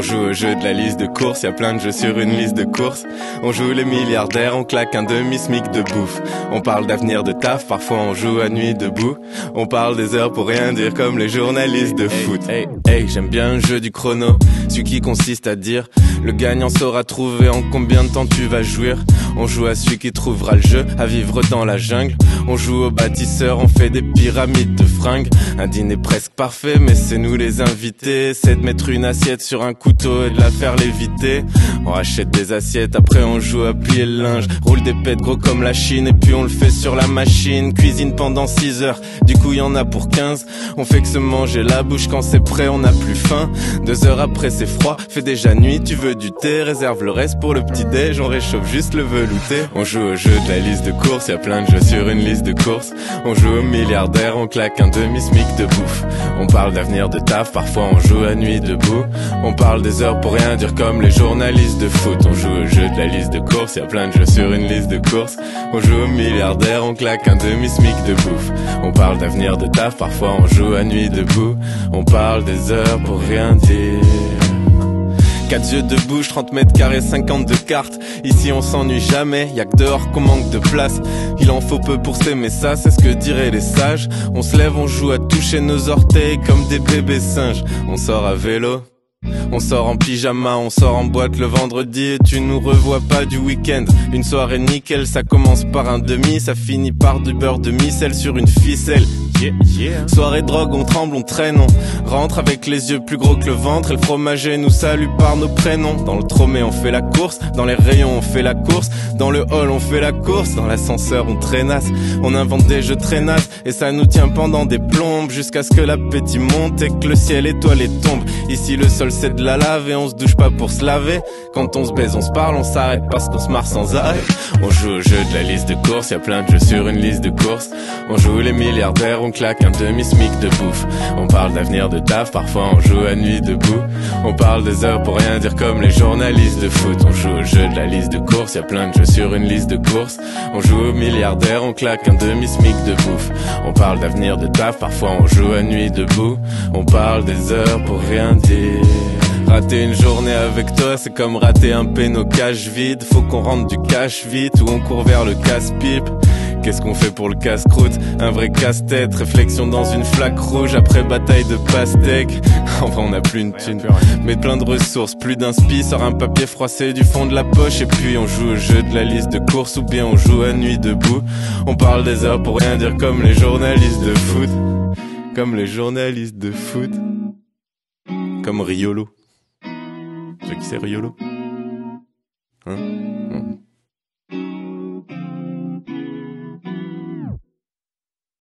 On joue au jeu de la liste de courses, y a plein de jeux sur une liste de courses. On joue les milliardaires, on claque un demi-smic de bouffe. On parle d'avenir de taf, parfois on joue à nuit debout. On parle des heures pour rien dire comme les journalistes de foot. Hey, j'aime bien le jeu du chrono, celui qui consiste à dire le gagnant saura trouver en combien de temps tu vas jouir. On joue à celui qui trouvera le jeu, à vivre dans la jungle. On joue aux bâtisseurs, on fait des pyramides de fringues. Un dîner presque parfait, mais c'est nous les invités. C'est de mettre une assiette sur un couteau et de la faire léviter. On achète des assiettes, après on joue à plier le linge. Roule des pets gros comme la Chine et puis on le fait sur la machine. Cuisine pendant 6 heures, du coup y en a pour 15. On fait que se manger la bouche, quand c'est prêt on n'a plus faim. 2 heures après c'est froid, fait déjà nuit, tu veux du thé. Réserve le reste pour le petit déj, on réchauffe juste le velouté. On joue au jeu de la liste de courses, y a plein de jeux sur une liste de courses. On joue aux milliardaires, on claque un demi-smic de bouffe. On parle d'avenir de taf, parfois on joue à nuit debout. On parle des heures pour rien dire comme les journalistes de foot. On joue au jeu de la liste de courses, y a plein de jeux sur une liste de courses. On joue aux milliardaires, on claque un demi-smic de bouffe. On parle d'avenir de taf, parfois on joue à nuit debout. On parle des heures pour rien dire. 4 yeux de bouche, 30 mètres carrés, 52 cartes. Ici on s'ennuie jamais, y'a que dehors qu'on manque de place. Il en faut peu pour s'aimer, ça c'est ce que diraient les sages. On se lève, on joue à toucher nos orteils comme des bébés singes. On sort à vélo, on sort en pyjama, on sort en boîte le vendredi et tu nous revois pas du week-end. Une soirée nickel, ça commence par un demi, ça finit par du beurre de micelle sur une ficelle. Soirée drogue, on tremble, on traîne, on rentre avec les yeux plus gros que le ventre. Et le fromager nous salue par nos prénoms. Dans le tromé on fait la course, dans les rayons on fait la course, dans le hall on fait la course, dans l'ascenseur on traînasse. On invente des jeux traînasses et ça nous tient pendant des plombes, jusqu'à ce que l'appétit monte et que le ciel étoilé tombe. Ici le sol c'est de la lave et on se douche pas pour se laver. Quand on se baise on se parle, on s'arrête parce qu'on se marre sans arrêt. On joue au jeu de la liste de courses, y a plein de jeux sur une liste de courses. On joue les milliardaires, on claque un demi-smic de bouffe. On parle d'avenir de taf, parfois on joue à nuit debout. On parle des heures pour rien dire comme les journalistes de foot. On joue au jeu de la liste de courses, y a plein de jeux sur une liste de courses. On joue aux milliardaires, on claque un demi-smic de bouffe. On parle d'avenir de taf, parfois on joue à nuit debout. On parle des heures pour rien dire. Rater une journée avec toi, c'est comme rater un péno cash vide. Faut qu'on rentre du cash vite ou on court vers le casse-pipe. Qu'est-ce qu'on fait pour le casse-croûte? Un vrai casse-tête, réflexion dans une flaque rouge après bataille de pastèque. Enfin on n'a plus une thune, mais plein de ressources, plus d'inspi, sort un papier froissé du fond de la poche. Et puis on joue au jeu de la liste de courses ou bien on joue à nuit debout. On parle des heures pour rien dire comme les journalistes de foot. Comme les journalistes de foot. Comme Riolo. Tu sais qui c'est Riolo? Hein?